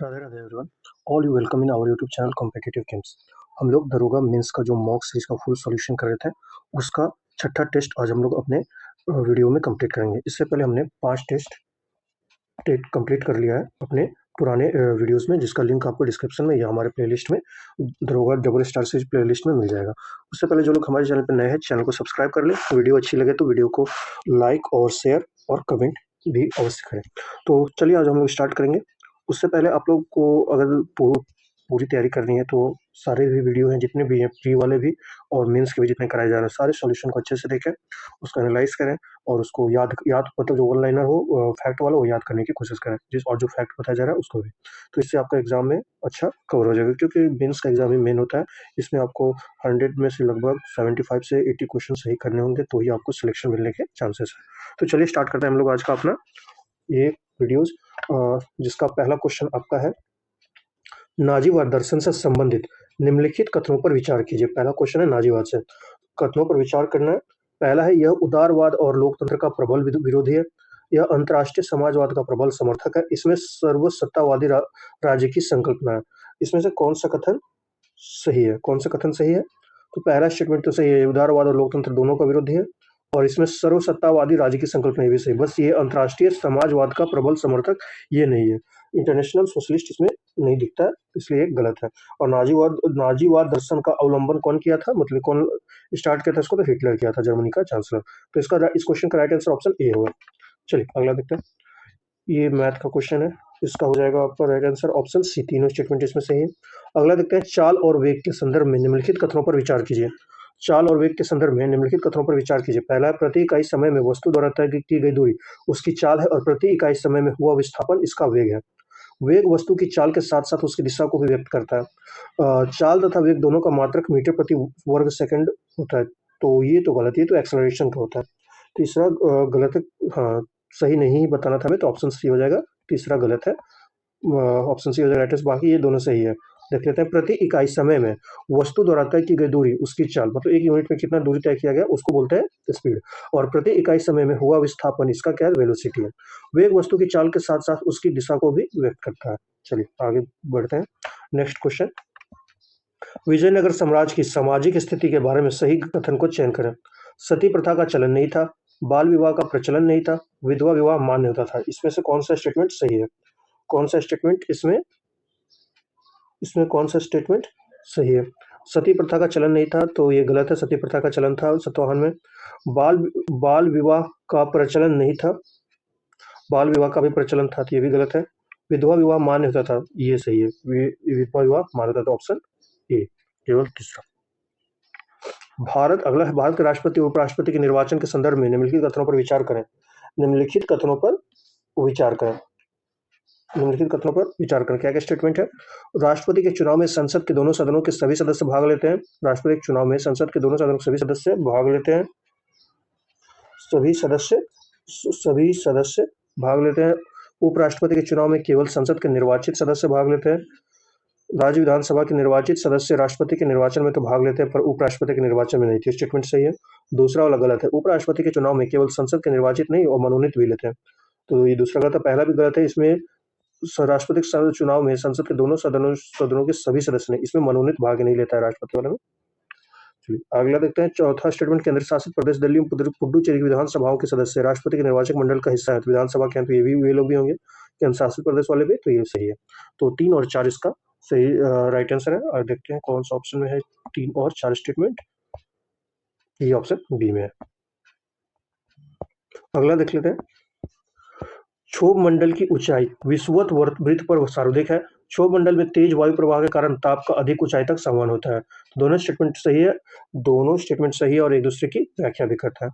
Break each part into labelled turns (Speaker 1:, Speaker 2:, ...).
Speaker 1: Radhe Radhe everyone. All you welcome in our YouTube channel competitive games. हम लोग दरोगा mains का जो मॉक सीरीज का फुल सॉल्यूशन कर रहे थे, उसका छठा टेस्ट आज हम लोग अपने वीडियो में कंप्लीट करेंगे। इससे पहले हमने 5 टेस्ट कंप्लीट कर लिया है अपने पुराने वीडियोस में, जिसका लिंक आपको डिस्क्रिप्शन में या हमारे प्लेलिस्ट में दरोगा डबल स्टार सीरीज प्लेलिस्ट में मिल जाएगा। उससे पहले जो लोग हमारे चैनल पर नए हैं, चैनल को सब्सक्राइब कर लें। वीडियो अच्छी लगे तो वीडियो को लाइक और शेयर और कमेंट भी अवश्य करें। तो चलिए आज हम लोग स्टार्ट करेंगे। उससे पहले आप लोग को अगर पूरी तैयारी करनी है तो सारे भी वीडियो हैं, जितने भी हैं प्री वाले भी और मेंस के भी जितने कराए जा रहे हैं, सारे सॉल्यूशन को अच्छे से देखें, उसको एनालाइज करें और उसको याद मतलब जो वन लाइनर हो फैक्ट वाला वो याद करने की कोशिश करें, और जो फैक्ट बताया जा रहा है उसको भी। तो इससे आपका एग्जाम में अच्छा कवर हो जाएगा, क्योंकि मेंस का एग्जाम ही मेन होता है। इसमें आपको 100 में से लगभग 75 से 80 क्वेश्चन सही करने होंगे, तो ही आपको सिलेक्शन मिलने के चांसेस है। तो चलिए स्टार्ट करते हैं हम लोग आज का अपना ये वीडियोस, जिसका पहला क्वेश्चन आपका है, नाजीवाद दर्शन से संबंधित निम्नलिखित कथनों पर विचार कीजिए। पहला क्वेश्चन है नाजीवाद से कथनों पर विचार करना है। पहला है, यह उदारवाद और लोकतंत्र का प्रबल विरोधी है। यह अंतर्राष्ट्रीय समाजवाद का प्रबल समर्थक है। इसमें सर्वसत्तावादी राज्य की संकल्पना है। इसमें से कौन सा कथन सही है? कौन सा कथन सही है? तो पहला स्टेटमेंट तो सही है, उदारवाद और लोकतंत्र दोनों का विरोधी है। और इसमें सर्वसत्तावादी राज्य की संकल्पना भी सही, बस ये अंतर्राष्ट्रीय समाजवाद का प्रबल समर्थक ये नहीं है। इंटरनेशनल सोशलिस्ट इसमें नहीं दिखता है, इसलिए गलत है। और नाजीवाद दर्शन का अवलंबन कौन किया था, मतलब कौन स्टार्ट किया था इसको? तो हिटलर किया था, जर्मनी का चांसलर। तो इस क्वेश्चन का राइट आंसर ऑप्शन ए होगा। चलिए अगला देखते हैं। ये मैथ का क्वेश्चन है, इसका हो जाएगा आपका राइट आंसर ऑप्शन सी। तीनों स्टेटमेंट इसमें सही है। अगला देखते हैं, चाल और वेग के संदर्भ में निम्नलिखित कथनों पर विचार कीजिए। चाल और वेग के संदर्भ में निम्नलिखित कथनों पर विचार कीजिए। पहला है, प्रति इकाई समय में वस्तु द्वारा तय की गई दूरी उसकी चाल है और प्रति इकाई समय में हुआ विस्थापन इसका वेग है। वेग वस्तु की चाल के साथ साथ उसकी दिशा को भी व्यक्त करता है। चाल तथा वेग दोनों का मात्रक मीटर प्रति वर्ग सेकंड होता है, तो ये तो गलत, ये तो एक्सेलरेशन का होता है। तीसरा गलत है, हाँ सही नहीं बताना था हमें, तो ऑप्शन सी हो जाएगा। तीसरा गलत है, ऑप्शन सी हो जाएगा। बाकी ये दोनों सही है। देख लेते हैं, प्रति इकाई समय में वस्तु द्वारा तय की गई दूरी उसकी चाल, मतलब एक यूनिट में कितना दूरी तय किया गया उसको बोलते हैं स्पीड। और प्रति इकाई समय में हुआ विस्थापन इसका क्या है? वेलोसिटी है। वेग वस्तु की चाल के साथ साथ उसकी दिशा को भी व्यक्त करता है। चलिए आगे बढ़ते हैं। नेक्स्ट क्वेश्चन, विजयनगर साम्राज्य की सामाजिक स्थिति के बारे में सही कथन को चयन करें। सती प्रथा का चलन नहीं था, बाल विवाह का प्रचलन नहीं था, विधवा विवाह मान्य होता था। इसमें से कौन सा स्टेटमेंट सही है? कौन सा स्टेटमेंट इसमें कौन सा स्टेटमेंट सही है? सती प्रथा का चलन नहीं था, तो ये गलत है। सती प्रथा का चलन था सतवाहन में। बाल विवाह का प्रचलन नहीं था, बाल विवाह का भी प्रचलन था, तो ये भी गलत है। विधवा विवाह मान्य होता था, ये सही है। विधवा विवाह मान्य होता था, ऑप्शन ए केवल तीसरा। अगला है, भारत के राष्ट्रपति और उपराष्ट्रपति के निर्वाचन के संदर्भ में निम्नलिखित कथनों पर विचार करें। निम्नलिखित कथनों पर विचार करें। निम्नलिखित कथनों पर विचार करें। क्या क्या स्टेटमेंट है? राष्ट्रपति के चुनाव में संसद के दोनों सदनों के सभी सदस्य भाग लेते हैं। राष्ट्रपति के चुनाव में संसद के दोनों सदनों के सभी सदस्य भाग लेते हैं। सभी सदस्य भाग लेते हैं। उपराष्ट्रपति के चुनाव में केवल संसद के निर्वाचित सदस्य भाग लेते हैं। राज्य विधानसभा के निर्वाचित सदस्य राष्ट्रपति के निर्वाचन में तो भाग लेते हैं, पर उपराष्ट्रपति के निर्वाचन में नहीं थे। स्टेटमेंट सही है। दूसरा वाला गलत है। उपराष्ट्रपति के चुनाव में केवल संसद के निर्वाचित नहीं और मनोनीत भी लेते हैं, तो ये दूसरा गलत है। पहला भी गलत है। इसमें राष्ट्रपति के चुनाव में संसद के दोनों सदनों के सभी सदस्य ने इसमें मनोनीत भाग नहीं लेता है राष्ट्रपति वाले में। अगला देखते हैं, चौथा स्टेटमेंट, केंद्र शासित प्रदेश दिल्ली पुडुचेरी की विधानसभाओं के सदस्य राष्ट्रपति के निर्वाचक मंडल का हिस्सा है। तो विधानसभा के तो ये लोग भी होंगे, केंद्र शासित प्रदेश वाले भी, तो ये सही है। तो 3 और 4 इसका सही राइट आंसर है। और देखते हैं कौन सा ऑप्शन में है 3 और 4 स्टेटमेंट। ये ऑप्शन बी में है। अगला देख लेते हैं, क्षोभ मंडल की ऊंचाई विषुवत वृत्त पर सार्वधिक है। क्षोभ मंडल में तेज वायु प्रवाह के कारण ताप का अधिक ऊंचाई तक संवहन होता है। दोनों स्टेटमेंट सही है। दोनों स्टेटमेंट सही है और एक दूसरे की व्याख्या भी करता है।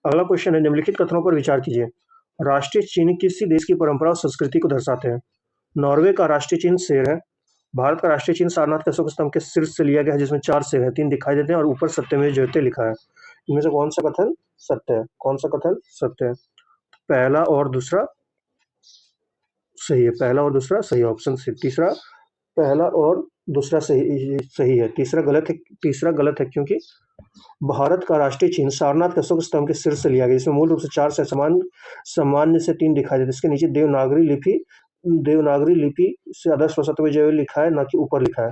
Speaker 1: अगला क्वेश्चन है, निम्नलिखित कथनों पर विचार कीजिए। राष्ट्रीय चिन्ह किसी देश की परंपरा और संस्कृति को दर्शाते हैं। नॉर्वे का राष्ट्रीय चिन्ह शेर है। भारत का राष्ट्रीय चिन्ह सारनाथ के अशोक स्तंभ के शीर्ष से लिया गया है, जिसमें 4 शेर है, 3 दिखाई देते हैं और ऊपर सत्यमेव जयते लिखा है। इनमें से कौन सा कथन सत्य है? कौन सा कथन सत्य है? पहला और दूसरा सही है। पहला और दूसरा सही, ऑप्शन सी। तीसरा, पहला और दूसरा सही है। तीसरा गलत है, क्योंकि भारत का राष्ट्रीय चिन्ह सारनाथ के अशोक स्तंभ के शीर्ष से लिया गया, जिसमें मूल रूप से 4 से सामान्य से 3 दिखाई देते। इसके नीचे देवनागरी लिपि देवनागरी लिपि से आदर्श व सत्यमेव जयते लिखा है, ना कि ऊपर लिखा है।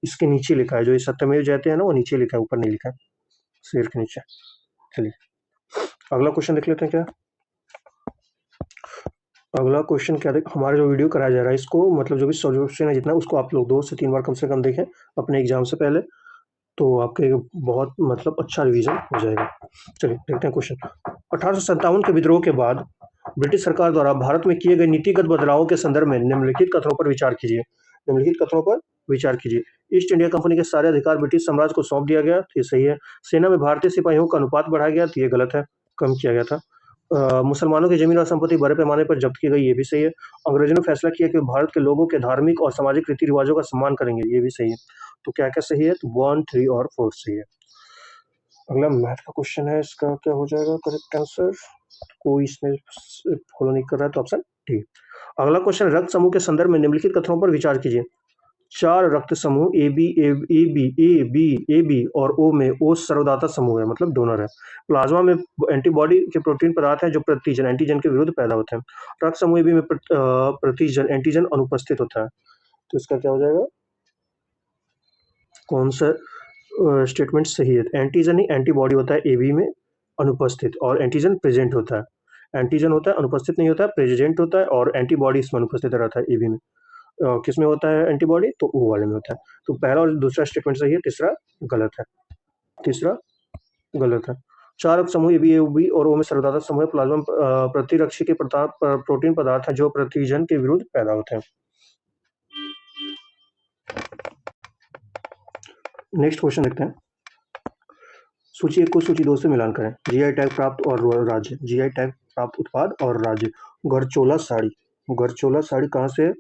Speaker 1: इसके नीचे लिखा है, जो ये सत्यमेव जयते है ना, वो नीचे लिखा है, ऊपर नहीं लिखा है, शेर के नीचे। चलिए अगला क्वेश्चन देख लेते हैं। क्या अगला क्वेश्चन क्या देख, हमारा जो वीडियो कराया जा रहा है इसको मतलब जो भी सॉल्यूशन है जितना, उसको आप लोग 2 से 3 बार कम से कम देखें अपने एग्जाम से पहले, तो आपके बहुत मतलब अच्छा रिवीजन हो जाएगा। चलिए देखते हैं क्वेश्चन। 1857 के विद्रोह के बाद ब्रिटिश सरकार द्वारा भारत में किए गए नीतिगत बदलावों के संदर्भ में निम्नलिखित कथनों पर विचार कीजिए। निम्नलिखित कथनों पर विचार कीजिए। ईस्ट इंडिया कंपनी के सारे अधिकार ब्रिटिश साम्राज्य को सौंप दिया गया, तो ये सही है। सेना में भारतीय सिपाहियों का अनुपात बढ़ाया गया, तो ये गलत है, कम किया गया था। मुसलमानों की जमीन और संपत्ति बड़े पैमाने पर जब्त की गई, ये भी सही है। अंग्रेजों ने फैसला किया कि भारत के लोगों के धार्मिक और सामाजिक रीति रिवाजों का सम्मान करेंगे, ये भी सही है। तो क्या क्या सही है, तो 1, 3 और 4 सही है। अगला मैथ का क्वेश्चन है, इसका क्या हो जाएगा करेक्ट आंसर, कोई इसमें फॉलो नहीं कर रहा है, तो ऑप्शन डी। अगला क्वेश्चन, रक्त समूह के संदर्भ में निम्नलिखित कथनों पर विचार कीजिए। 4 रक्त समूह ए बी और ओ में ओ सर्वदाता समूह है, मतलब डोनर है। प्लाज्मा में एंटीबॉडी के प्रोटीन पदार्थ हैं जो प्रतिजन एंटीजन के विरुद्ध पैदा होते हैं। रक्त समूह ए बी में प्रतिजन एंटीजन अनुपस्थित होता है, तो इसका क्या हो जाएगा, कौन सा स्टेटमेंट सही है। एंटीजन ही एंटीबॉडी होता है ए बी में अनुपस्थित, और एंटीजन प्रेजेंट होता है। एंटीजन होता है अनुपस्थित नहीं होता है, प्रेजेंट होता है, और एंटीबॉडी इसमें अनुपस्थित रहता है ए बी में। किस में होता है एंटीबॉडी, तो ओ वाले में होता है। तो पहला और दूसरा स्टेटमेंट सही है, तीसरा गलत है, तीसरा गलत है। 4 रक्त समूह ए बी और ओ में सर्वदाता समूह प्लाज्मा प्रतिरक्षी के प्रोटीन पदार्थ है जो प्रतिजन के विरुद्ध पैदा होते हैं। नेक्स्ट क्वेश्चन देखते हैं। सूची 1 को सूची 2 से मिलान करें। जीआई टैग प्राप्त और राज्य, जीआई टैग प्राप्त उत्पाद और राज्य। गढ़चोला साड़ी, गढ़चोला साड़ी कहाँ से है,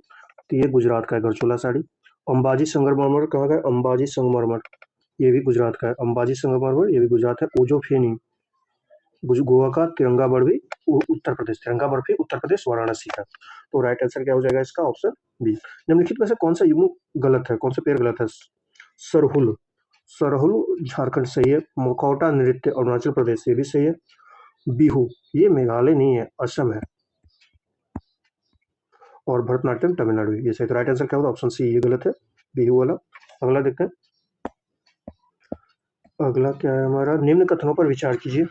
Speaker 1: तो ये गुजरात का है गढ़चोला साड़ी। अंबाजी संगमरमर कहाँ का है, अंबाजी संगमरमर, ये भी गुजरात का है। अंबाजी संगमरमर ये भी गुजरात है। ओजोफेनी गोवा का। तिरंगा बर्फी उत्तर प्रदेश, तिरंगा बर्फी उत्तर प्रदेश वाराणसी का। तो राइट आंसर क्या हो जाएगा इसका, ऑप्शन बी। निम्नलिखित में से कौन सा युग्म गलत है, कौन सा पेड़ गलत है। सरहुल, सरहुल झारखंड सही है। मुखौटा नृत्य अरुणाचल प्रदेश, ये भी सही है। बिहू ये मेघालय नहीं है, असम है। और भरतनाट्यम तमिलनाडु, ये सही। तो राइट आंसर क्या होगा, ऑप्शन सी, ये गलत है, बिहू वाला। अगला देखते हैं। अगला क्या है हमारा, निम्न कथनों पर विचार कीजिए।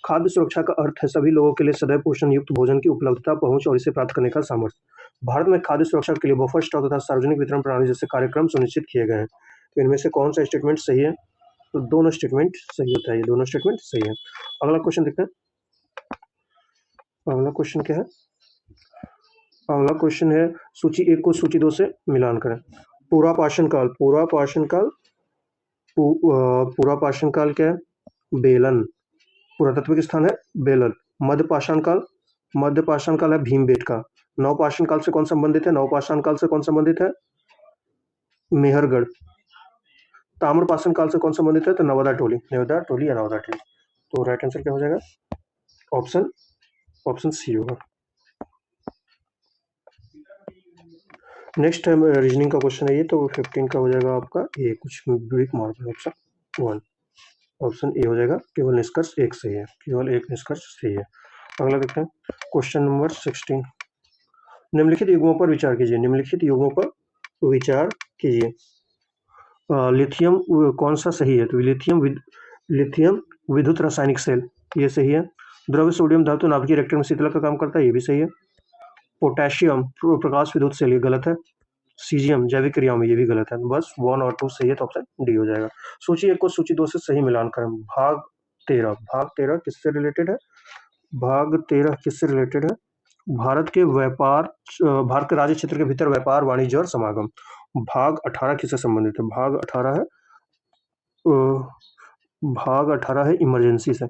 Speaker 1: खाद्य सुरक्षा का अर्थ है सभी लोगों के लिए सदैव पोषण युक्त भोजन की उपलब्धता, पहुंच और इसे प्राप्त करने का सामर्थ्य। भारत में खाद्य सुरक्षा के लिए बफर स्टॉक तथा सार्वजनिक वितरण प्रणाली जैसे कार्यक्रम सुनिश्चित किए गए हैं। तो इनमें से कौन सा स्टेटमेंट सही है, तो दोनों स्टेटमेंट सही होता है, ये दोनों स्टेटमेंट सही है। अगला क्वेश्चन देखते हैं। अगला क्वेश्चन क्या है, अगला क्वेश्चन है सूची 1 को सूची 2 से मिलान करें। पूरा पाषण काल, पूरा पाषण काल, पूरा पाषण काल क्या है, बेलन, पुरातत्विक स्थान है बेलन। मध्य पाषाण काल, मध्य पाषाण काल है भीमबेटका। नव पाषाण काल से कौन संबंधित है, नव पाषाण काल से कौन संबंधित है, मेहरगढ़। ताम्र पाषाण काल से कौन संबंधित है, तो नवादा टोली, नवादा टोली या नवादा टोली। तो राइट आंसर क्या हो जाएगा, ऑप्शन ऑप्शन सी होगा। नेक्स्ट टाइम रीजनिंग का क्वेश्चन है ये, तो 15 का हो जाएगा आपका ये, कुछ break mark, option 1, option A हो जाएगा। केवल निष्कर्ष एक सही है, केवल एक निष्कर्ष सही है। अगला देखते हैं क्वेश्चन नंबर 16। निम्नलिखित युग्मों पर विचार कीजिए, निम्नलिखित युग्मों पर विचार कीजिए। लिथियम कौन सा सही है, तो लिथियम विद्युत रासायनिक सेल, ये सही है। द्रव्य सोडियम धातु नाभिकीय रिएक्टर में शीतलक का काम करता है, ये भी सही है। पोटेशियम प्रकाश विद्युत सेल, ये गलत है। सीजियम जैविक क्रियाओं में, ये भी गलत है। बस 1 और 2 सही है, तो ऑप्शन डी हो जाएगा। सूची 1 को सूची 2 से सही मिलान करें। भाग 13, भाग 13 किससे रिलेटेड है, भाग 13 किससे रिलेटेड है, भारत के व्यापार, भारत के राज्य क्षेत्र के भीतर व्यापार वाणिज्य और समागम। भाग 18 किससे संबंधित है, भाग 18 है, भाग 18 है इमरजेंसी से,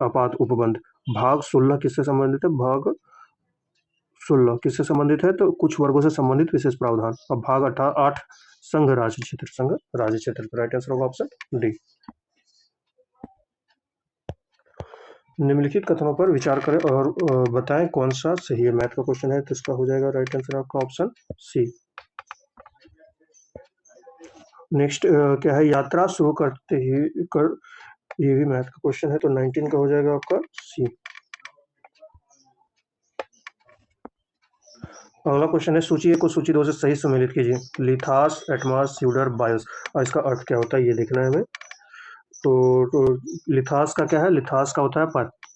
Speaker 1: आपात उपबंध। भाग 16 किससे संबंधित है, भाग 16 किससे संबंधित है, तो कुछ वर्गों से संबंधित विशेष प्रावधान। अब भाग 8 संघ राज्य क्षेत्र, संघ राज्य क्षेत्र। राइट आंसर होगा ऑप्शन डी। निम्नलिखित कथनों पर विचार करें और बताएं कौन सा सही है। मैथ का क्वेश्चन है, तो इसका हो जाएगा राइट आंसर आपका ऑप्शन सी। नेक्स्ट क्या है, यात्रा शुरू करते ही ये भी मैथ का क्वेश्चन है, तो 19 का हो जाएगा आपका सी। अगला क्वेश्चन है, सूची ए को सूची 2 से सही सम्मिलित कीजिए। लिथास, एटमास, स्यूडर, बायोस। और इसका अर्थ क्या होता है ये देखना है हमें। तो लिथास का क्या है? लिथास का होता है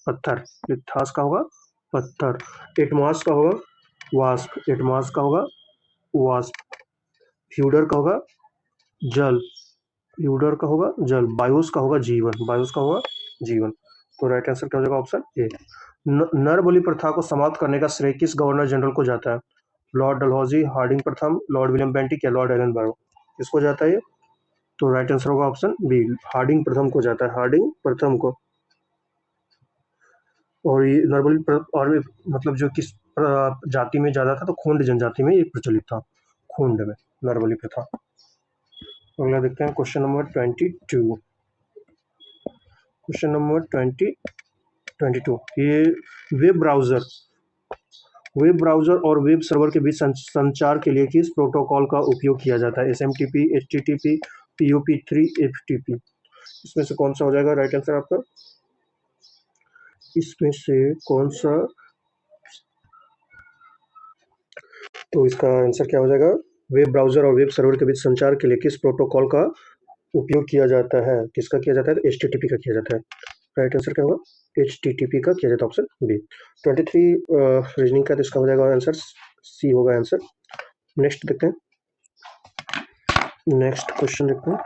Speaker 1: पत्थर। लिथास का होगा पत्थर। एटमास का होगा वाष्प। एटमास का होगा वाष्प। फ्यूडर का होगा जल। फ्यूडर का होगा जल। बायोस का होगा जीवन। बायोस का होगा जीवन। तो राइट आंसर क्या हो जाएगा? Option A. नर बलि प्रथा को समाप्त करने का श्रेय किस गवर्नर जनरल को जाता है? लॉर्ड डलहौजी, हार्डिंग प्रथम, लॉर्ड विलियम बेंटिक या लॉर्ड एलन बारो? किसको जाता है ये? तो राइट आंसर होगा ऑप्शन बी, हार्डिंग प्रथम को जाता है। हार्डिंग प्रथम को। और ये नरबली और भी मतलब जो किस जाति में ज़्यादा था, तो खोंड जनजाति में ये प्रचलित था। खोंड में नरबली प्रथा। अगला देखते हैं क्वेश्चन नंबर 22। Question number 22। ये वेब ब्राउजर और वेब सर्वर के बीच संचार के लिए किस प्रोटोकॉल का उपयोग किया जाता है? SMTP, HTTP, POP3, FTP? इसमें से कौन सा हो जाएगा राइट आंसर आपका? इसमें से कौन सा? तो इसका आंसर क्या हो जाएगा? वेब ब्राउजर और वेब सर्वर के बीच संचार के लिए किस प्रोटोकॉल का उपयोग किया जाता है? किसका किया जाता है? तो HTTP का किया जाता है। राइट आंसर क्या होगा? HTTP का किया जाता है, ऑप्शन बी। 23 रीजनिंग का, तो इसका हो जाएगा आंसर सी होगा आंसर। नेक्स्ट देखते हैं। नेक्स्ट क्वेश्चन देखते हैं।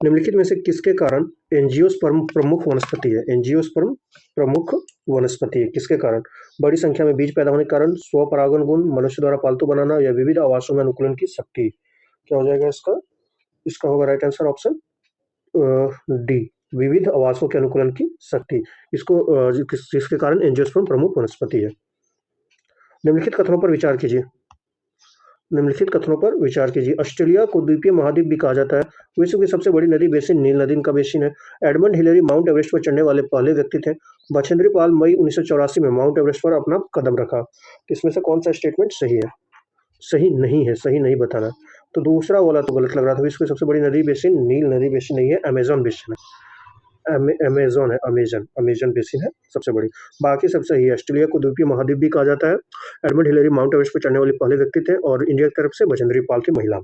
Speaker 1: निम्नलिखित में से किसके कारण एंजियोस्पर्म प्रमुख वनस्पति है? एंजियोस्पर्म प्रमुख वनस्पति है किसके कारण? बड़ी संख्या में बीज पैदा होने के कारण, स्वपरागण गुण, मनुष्य द्वारा पालतू बनाना या विविध आवासों में अनुकूलन की शक्ति? क्या हो जाएगा इसका? इसका होगा राइट आंसर ऑप्शन डी, विविध आवासों के अनुकूलन की शक्ति। इसको जिसके कारण एंजियोस्पर्म प्रमुख वनस्पति है। निम्नलिखित कथनों पर विचार कीजिए। निम्नलिखित कथनों पर विचार कीजिए। ऑस्ट्रेलिया को द्वीपीय महाद्वीप भी कहा जाता है। विश्व की सबसे बड़ी नदी बेसिन नील नदी का बेसिन है। एडमंड हिलेरी माउंट एवरेस्ट पर चढ़ने वाले पहले व्यक्ति थे। बछेंद्री पाल मई 1984 में माउंट एवरेस्ट पर अपना कदम रखा। इसमें से कौन सा स्टेटमेंट सही है? सही नहीं है, सही नहीं बताना। तो दूसरा वाला तो गलत लग रहा था। विश्व की सबसे बड़ी नदी बेसिन नील नदी बेसिन नहीं है, अमेजोन बेसिन है। अमेजोन है, अमेजन बेसिन है सबसे बड़ी। बाकी सब सही है। ऑस्ट्रेलिया को द्वीपीय महाद्वीप भी कहा जाता है। एडमंड हिलेरी माउंट एवरेस्ट पर चढ़ने वाले पहले व्यक्ति थे और इंडिया की तरफ से बछेंद्री पाल की महिला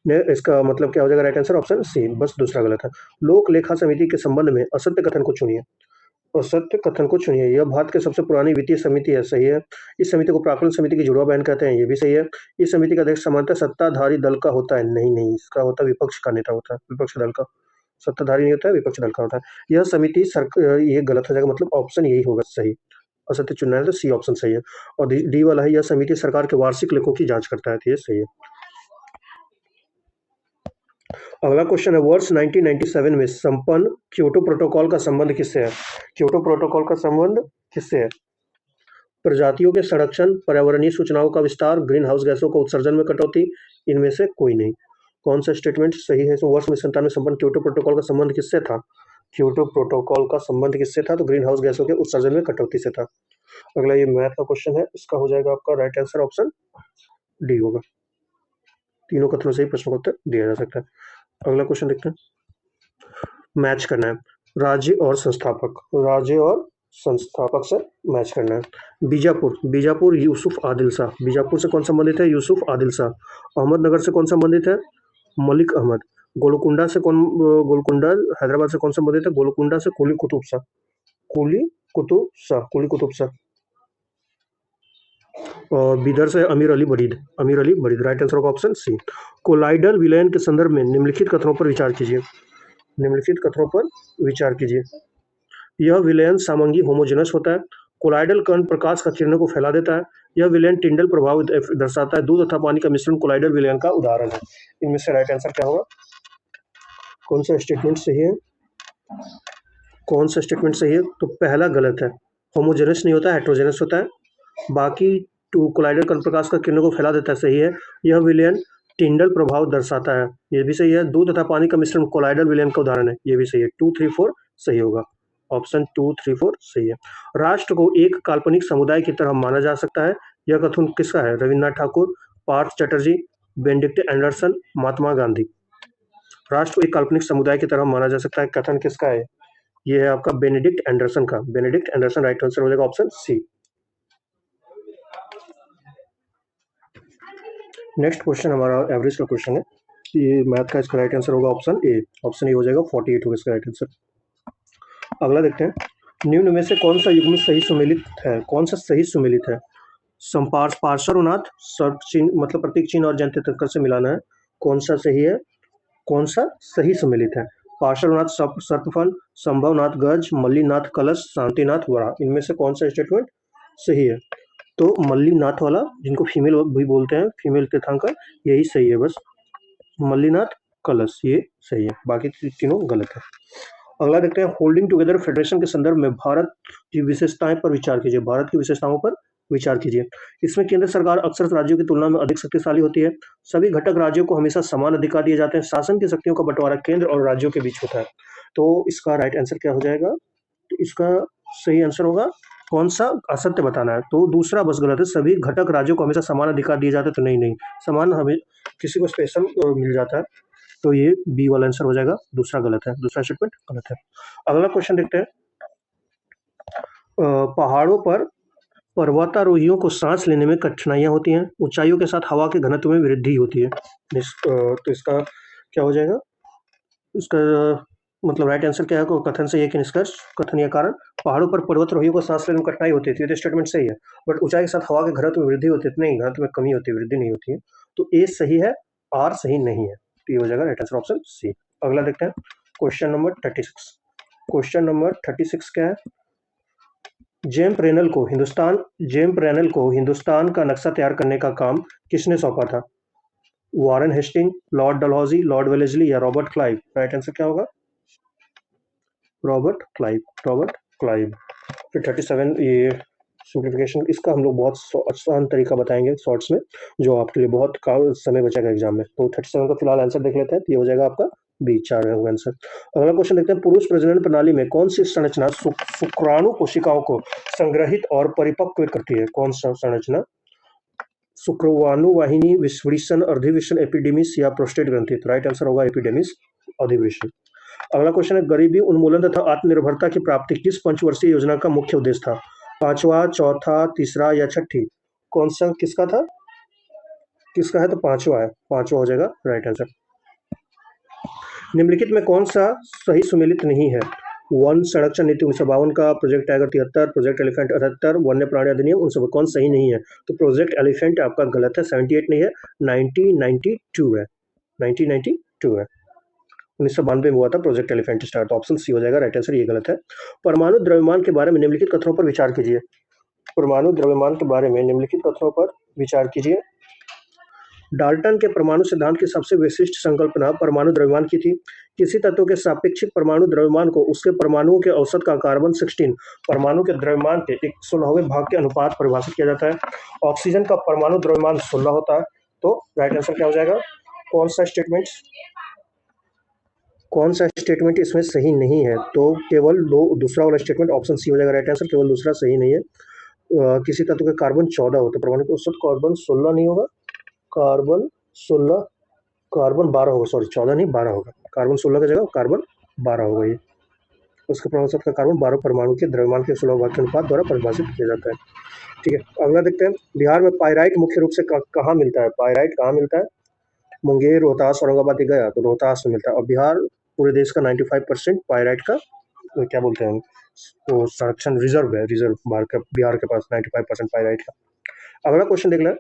Speaker 1: ने। इसका मतलब क्या हो जाएगा राइट आंसर? ऑप्शन सी, बस दूसरा गलत है। लोक लेखा समिति के संबंध में असत्य कथन को चुनिए। असत्य कथन को चुनिए। यह भारत की सबसे पुरानी वित्तीय समिति है, सही है। इस समिति को प्राक्कलन समिति की जुड़वा बहन कहते हैं, ये भी सही है। इस समिति का अध्यक्ष सामान्यतः सत्ताधारी दल का होता है, नहीं, इसका होता है विपक्ष का नेता होता है, विपक्ष दल का। सत्ताधारी नहीं होता है, विपक्ष दल का होता है। यह समिति ये गलत हो जाएगा, मतलब ऑप्शन यही होगा सही। असत्य चुनना है तो सी ऑप्शन सही है। और डी वाला है, यह समिति सरकार के वार्षिक लेखों की जांच करता है, तो ये सही है। अगला क्वेश्चन है, वर्ष 1997 में संपन्न क्योटो प्रोटोकॉल का संबंध किससे है? क्योटो प्रोटोकॉल का संबंध किससे है? प्रजातियों के संरक्षण, पर्यावरणीय सूचनाओं का विस्तार, ग्रीन हाउस गैसों का उत्सर्जन में कटौती, इनमें से कोई नहीं। कौन सा स्टेटमेंट सही है? तो वर्ष में 97 में संपन्न क्योटो प्रोटोकॉल का संबंध किससे था? क्योटो प्रोटोकॉल का संबंध किससे था? तो ग्रीन हाउस गैसों के उत्सर्जन में कटौती से था। अगला ये मैथ का क्वेश्चन है, इसका हो जाएगा आपका राइट आंसर ऑप्शन डी होगा। तीनों कथनों से ही प्रश्न का उत्तर दिया जा सकता है। अगला क्वेश्चन देखते हैं। मैच करना है राज्य और संस्थापक, राज्य और संस्थापक से मैच करना है। बीजापुर यूसुफ आदिल शाह, बीजापुर से कौन संबंधित है? यूसुफ आदिल शाह। अहमदनगर से कौन संबंधित है? मलिक अहमद। गोलकुंडा से कौन? गोलकुंडा हैदराबाद से कौन संबंधित है? गोलकुंडा से कुली कुतुब शाह। कुली कुतुब शाह। और बीदर से अमीर अली बरीद, अमीर अली बरीद। राइट आंसर होगा ऑप्शन सी। कोलाइडल विलयन के संदर्भ में निम्नलिखित कथनों पर विचार कीजिए। निम्नलिखित कथनों पर विचार कीजिए। यह विलयन सामंगी होमोजेनस होता है। कोलाइडल कण प्रकाश का किरणों को फैला देता है। यह विलयन टिंडल प्रभाव दर्शाता है। दूध तथा पानी का मिश्रण कोलाइडल विलयन का उदाहरण है। इनमें से राइट आंसर क्या होगा? कौन सा स्टेटमेंट सही है? कौन सा स्टेटमेंट सही है? तो पहला गलत है। होमोजेनस नहीं होता है, हेट्रोजेनस होता है। बाकी टू कोलाइडल कण प्रकाश का किरणों को फैला देता है, सही है। यह विलयन टिंडल प्रभाव दर्शाता है, ये भी सही है। दूध तथा पानी का मिश्रण कोलाइडल विलयन का उदाहरण है, ये भी सही है। 2, 3, 4 सही होगा। ऑप्शन 2, 3, 4 सही है। राष्ट्र को एक काल्पनिक समुदाय की तरह माना जा सकता है, यह कथन किसका है? Rabindranath Thakur, Partha Chatterjee, Benedict Anderson, Mahatma Gandhi. राष्ट्र को एक काल्पनिक समुदाय की तरह माना जा सकता है, कथन किसका है? ये है आपका बेनेडिक्ट एंडरसन का। बेनेडिक्ट एंडरसन राइट आंसर हो जाएगा ऑप्शन सी। नेक्स्ट क्वेश्चन हमारा एवरेज का क्वेश्चन है। ये मैथ का इसका राइट आंसर होगा ऑप्शन ए। ऑप्शन ए हो जाएगा 48 होगा इसका राइट आंसर। अगला देखते हैं, निम्न में से कौन सा युग्म सही सुमेलित है? कौन सा सही सुमेलित है? पार्श्वनाथ, सर्प चिन्ह मतलब प्रतीक चिन्ह और जंत्र तक्कर से मिलाना है। कौन सा सही है? कौन सा सही सम्मिलित है? पार्श्वनाथ सर्पफल, संभवनाथ गज, मल्लीनाथ कलश, शांतिनाथ वरा, इनमें से कौन सा स्टेटमेंट सही है? तो मल्लीनाथ वाला, जिनको फीमेल भी बोलते हैं, फीमेल तीर्थंकर, यही सही है बस। मल्लीनाथ कलश ये सही है, बाकी तीनों गलत है। अगला देखते हैं, होल्डिंग टुगेदर फेडरेशन के संदर्भ में भारत की विशेषताएं पर विचार कीजिए। भारत की विशेषताओं पर विचार कीजिए। इसमें केंद्र सरकार अक्सर राज्यों की तुलना में अधिक शक्तिशाली होती है। सभी घटक राज्यों को हमेशा समान अधिकार दिए जाते हैं। शासन की शक्तियों का बंटवारा केंद्र और राज्यों के बीच होता है। तो इसका राइट आंसर क्या हो जाएगा? तो इसका सही आंसर होगा, कौन सा असत्य बताना है? तो दूसरा बस गलत है। सभी घटक राज्यों को हमेशा समान अधिकार दिए जाते हैं, तो नहीं, समान हमें किसी को स्पेशल मिल जाता है। तो ये बी वाला आंसर हो जाएगा, दूसरा गलत है, दूसरा स्टेटमेंट गलत है। अगला क्वेश्चन देखते हैं, पहाड़ों पर पर्वतारोहियों को सांस लेने में कठिनाइयां होती हैं। ऊंचाइयों के साथ हवा के घनत्व में वृद्धि होती है। तो इसका क्या हो जाएगा? इसका मतलब राइट आंसर क्या है? कथन से ये कि निष्कर्ष, कथन या कारण, पहाड़ों पर पर्वतारोहियों को सांस लेने में कठिनाई होती है, तो ये स्टेटमेंट सही है। बट ऊंचाई के साथ हवा के घनत्व में वृद्धि होती है, नहीं, घनत्व में कमी होती है, वृद्धि नहीं होती है। तो ए सही है, आर सही नहीं है, तो ये हो जाएगा राइट आंसर ऑप्शन सी। अगला देखते हैं, क्वेश्चन नंबर 36। क्वेश्चन नंबर 36 क्या है? जेम्स रेनल को हिंदुस्तान का नक्शा तैयार करने का काम किसने सौंपा था? Warren Hastings, Lord Dalhousie, Lord Wellesley या रॉबर्ट क्लाइव? राइट आंसर क्या होगा? Robert Clive. फिर 37, ये सिंप्लीफिकेशन, इसका हम लोग बहुत आसान तरीका बताएंगे शॉर्ट्स में, जो आपके लिए बहुत समय बचेगा एग्जाम में। तो 37 का फिलहाल आंसर देख लेते हैं, तो ये हो जाएगा आपका बी, 4 होगा आंसर। अगला क्वेश्चन देखते हैं, पुरुष प्रजनन प्रणाली में कौन सी संरचना शुक्राणु कोशिकाओं को संग्रहित और परिपक्व करती है? कौन सा संरचना? शुक्रवाणु वाहिनी, विषवृषण, अर्धिवृषण, एपिडेमिस या प्रोस्टेट ग्रंथि? तो राइट आंसर होगा एपिडेमिस, अधिवृषण। अगला क्वेश्चन है, गरीबी उन्मूलन तथा आत्मनिर्भरता की प्राप्ति किस पंचवर्षीय योजना का मुख्य उद्देश्य था? पांचवा, चौथा, तीसरा या छठी? कौन सा किसका था? किसका है? तो पांचवा है, पांचवा हो जाएगा राइट आंसर। निम्नलिखित में कौन सा सही सुमेलित नहीं है? वन संरक्षण नीति 1952 का, प्रोजेक्ट टाइगर 73, प्रोजेक्ट एलिफेंट 78, वन्य प्राणी अधिनियम 19, कौन सही नहीं है? तो प्रोजेक्ट एलिफेंट आपका गलत है, 78 नहीं है, 1992 है, 1992 है। 1992 में हुआ था प्रोजेक्ट एलिफेंट स्टार्ट। तो ऑप्शन सी हो जाएगा राइट आंसर, ये गलत है। परमाणु द्रव्यमान के बारे में निम्नलिखित कथनों पर विचार कीजिए। परमाणु द्रव्यमान के बारे में निम्नलिखित कथनों पर विचार कीजिए। डाल्टन के परमाणु सिद्धांत की सबसे विशिष्ट संकल्पना परमाणु द्रव्यमान की थी। किसी तत्व के सापेक्षिक परमाणु द्रव्यमान को उसके परमाणुओं के औसत का कार्बन 16 परमाणु के द्रव्यमान के 1/16वें भाग के अनुपात परिभाषित किया जाता है। ऑक्सीजन का परमाणु द्रव्यमान 16 होता है। तो राइट आंसर क्या हो जाएगा? कौन सा स्टेटमेंट इसमें सही नहीं है? तो केवल दूसरा वाला स्टेटमेंट, ऑप्शन सी हो जाएगा राइट आंसर, केवल दूसरा सही नहीं है। किसी तत्व के कार्बन 14 होते, परमाणु के औसत कार्बन 16 नहीं होगा, कार्बन 16, कार्बन 12 होगा, सॉरी 14 नहीं 12 होगा, कार्बन 16 की जगह कार्बन 12 होगा। ये उसके परमाणु औसत का कार्बन 12 परमाणु के द्रव्यमान के 16 भाग के अनुपात द्वारा परिभाषित किया जाता है। ठीक है, अगला देखते हैं, बिहार में पाइराइट मुख्य रूप से कहाँ मिलता है? पाइराइट कहाँ मिलता है? मुंगेर, रोहतास, औरंगाबाद ही गया, तो रोहतास में मिलता है। और बिहार पूरे देश का 95% पाइराइट का क्या बोलते हैं, तो संरक्षण रिजर्व है, रिजर्व बिहार के पास 95% पाइराइट का। अगला क्वेश्चन देख लें,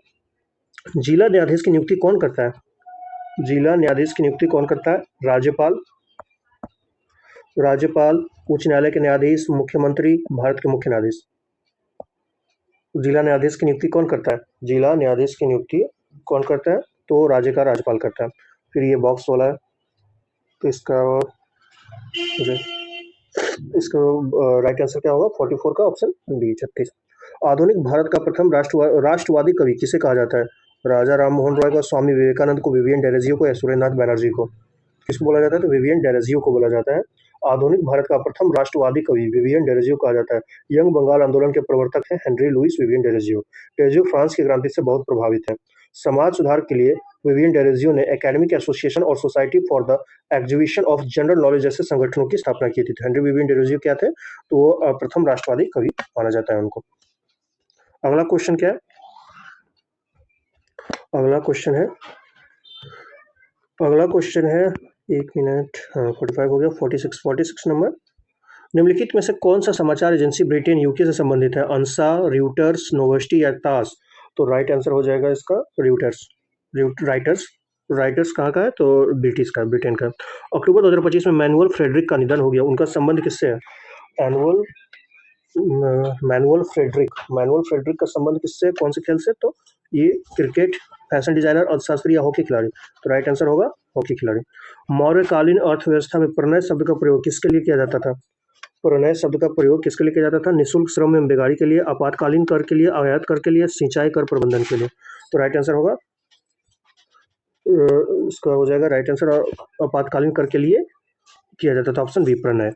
Speaker 1: जिला न्यायाधीश की नियुक्ति कौन करता है? जिला न्यायाधीश की नियुक्ति कौन करता है? राज्यपाल, उच्च न्यायालय के न्यायाधीश, मुख्यमंत्री, भारत के मुख्य न्यायाधीश? जिला न्यायाधीश की नियुक्ति कौन करता है? जिला न्यायाधीश की नियुक्ति कौन करता है? तो राज्य का राज्यपाल करता है। फिर ये बॉक्स वाला है, तो इसका राइट आंसर क्या होगा? 44 का ऑप्शन डी, 36। आधुनिक भारत का प्रथम राष्ट्रवादी कवि किसे कहा जाता है? राजा राम मोहन रॉय को, स्वामी विवेकानंद को, विवियन डेरेजियो को या सुरेंद्रनाथ बैनर्जी को? किसको बोला जाता है? तो विवियन डेरेजियो को बोला जाता है। आधुनिक भारत का प्रथम राष्ट्रवादी कवि विवियन डेरेजियो कहा जाता है। यंग बंगाल आंदोलन के प्रवर्तक हैं Henry Louis Vivian Derozio. Derozio France की क्रांति से बहुत प्रभावित है। समाज सुधार के लिए विवियन डेरेजियो ने एकेडमिक एसोसिएशन और society for the exhibition of general knowledge जैसे संगठनों की स्थापना की थी। तो हेनरी विवियन डेरेजियो क्या थे? तो वो प्रथम राष्ट्रवादी कवि माना जाता है उनको। अगला क्वेश्चन क्या है? अगला क्वेश्चन है 1 मिनट, हाँ 45 हो गया, 46 नंबर। निम्नलिखित में से कौन सा समाचार एजेंसी ब्रिटेन यूके से संबंधित है? अंसा, रियूटर्स, नोवेस्टी या तास? तो राइट आंसर हो जाएगा इसका रियूटर्स। राइटर्स राइटर्स कहाँ का है? तो ब्रिटिश का, ब्रिटेन का। अक्टूबर 2025 में मैनुअल फ्रेडरिक का निधन हो गया, उनका संबंध किससे है? मैनुअल फ्रेडरिक का संबंध किससे, कौन से खेल से? तो ये क्रिकेट, फैशन डिजाइनर, अर्थशास्त्री या हॉकी खिलाड़ी? तो राइट आंसर होगा हॉकी खिलाड़ी। मौर्यकालीन अर्थव्यवस्था में प्रणय शब्द का प्रयोग किसके लिए किया जाता था? प्रणय शब्द का प्रयोग किसके लिए किया जाता था? निःशुल्क श्रम एवं बेगारी के लिए, आपातकालीन कर के लिए, आयात कर के लिए, सिंचाई कर प्रबंधन के लिए? तो राइट आंसर होगा इसका हो जाएगा राइट आंसर, आपातकालीन कर के लिए किया जाता था, ऑप्शन बी प्रणय।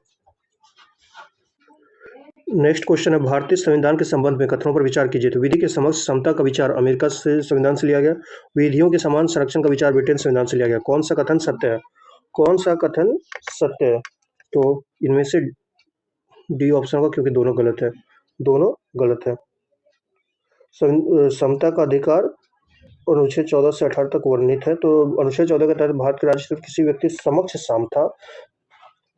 Speaker 1: नेक्स्ट क्वेश्चन है, भारतीय संविधान के संबंध में कथनों पर विचार कीजिए। तो विधि के समक्ष समता का विचार अमेरिका से संविधान से लिया गया, विधियों के समान संरक्षण का विचार ब्रिटेन संविधान से लिया गया। कौन सा कथन सत्य है? कौन सा कथन सत्य है? तो इनमें से डी ऑप्शन होगा, क्योंकि दोनों गलत है, दोनों गलत है। समता का अधिकार अनुच्छेद 14 से 18 तक वर्णित है, तो अनुच्छेद 14 के तहत भारत के राज्य से किसी व्यक्ति समक्ष साम था,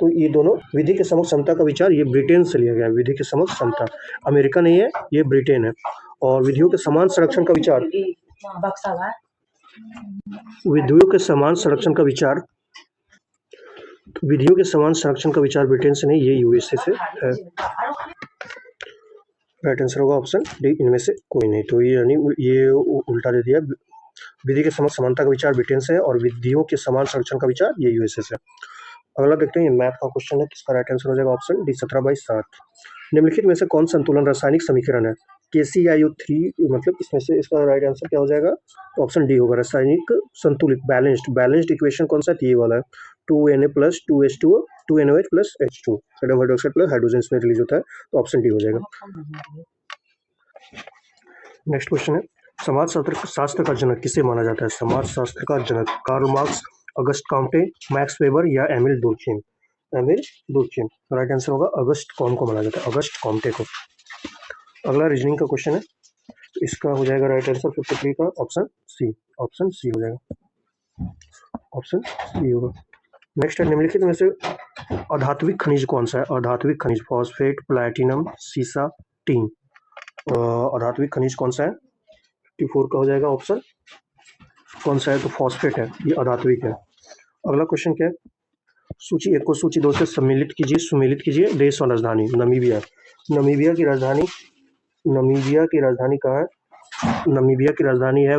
Speaker 1: तो ये दोनों विधि के समक्ष समता का विचार ये ब्रिटेन से लिया गया है। विधि के समक्ष समता अमेरिका नहीं है, ये ब्रिटेन है। और विधियों के समान संरक्षण का विचार, विधियों के समान संरक्षण का विचार, विधियों के समान संरक्षण का विचार ब्रिटेन से नहीं, ये यूएसए से है। राइट आंसर होगा ऑप्शन डी, इनमें से कोई नहीं। तो ये यानी ये उल्टा दे दिया, विधि के समक्ष समानता का विचार ब्रिटेन से है और विधियों के समान संरक्षण का विचार ये यूएसए से। अगला देखते हैं, ये मैथ का क्वेश्चन है, किसका राइट आंसर हो जाएगा? Option D 17/7। निम्नलिखित में से कौन संतुलन रासायनिक समीकरण है? KClO3, मतलब इसमें से इसका राइट आंसर क्या हो जाएगा? ऑप्शन डी होगा, रासायनिक संतुलित, बैलेंस्ड इक्वेशन कौन सा? ये वाला है, 2Na + 2H2O 2NOH + H2, sodium hydroxide plus hydrogen इसमें रिलीज होता है, तो ऑप्शन डी हो जाएगा। नेक्स्ट क्वेश्चन है, समाज शास्त्र का जनक किसे माना जाता है? समाज शास्त्र का जनक Karl Marx, Auguste Comte, Max Weber या एमिल दुर्खिम? राइट आंसर होगा अगस्ट कॉम को माना जाता है, अगस्ट कॉम्टे को। अगला रीजनिंग का क्वेश्चन है, इसका हो जाएगा राइट आंसर 53 का, ऑप्शन सी हो जाएगा, ऑप्शन सी होगा। नेक्स्ट है, निम्नलिखित में से अधात्विक खनिज कौन सा है? अधात्विक खनिज, फॉस्फेट, प्लैटिनम, सीसा, टीन। अधात्विक खनिज कौन सा है? 54 का हो जाएगा ऑप्शन, कौन सा है? तो फॉस्फेट है, ये अधात्विक है। अगला क्वेश्चन क्या है, सूची 1 को सूची 2 से सुमेलित कीजिए। देश और राजधानी, नमीबिया। नमीबिया की राजधानी कहाँ है? नमीबिया की राजधानी है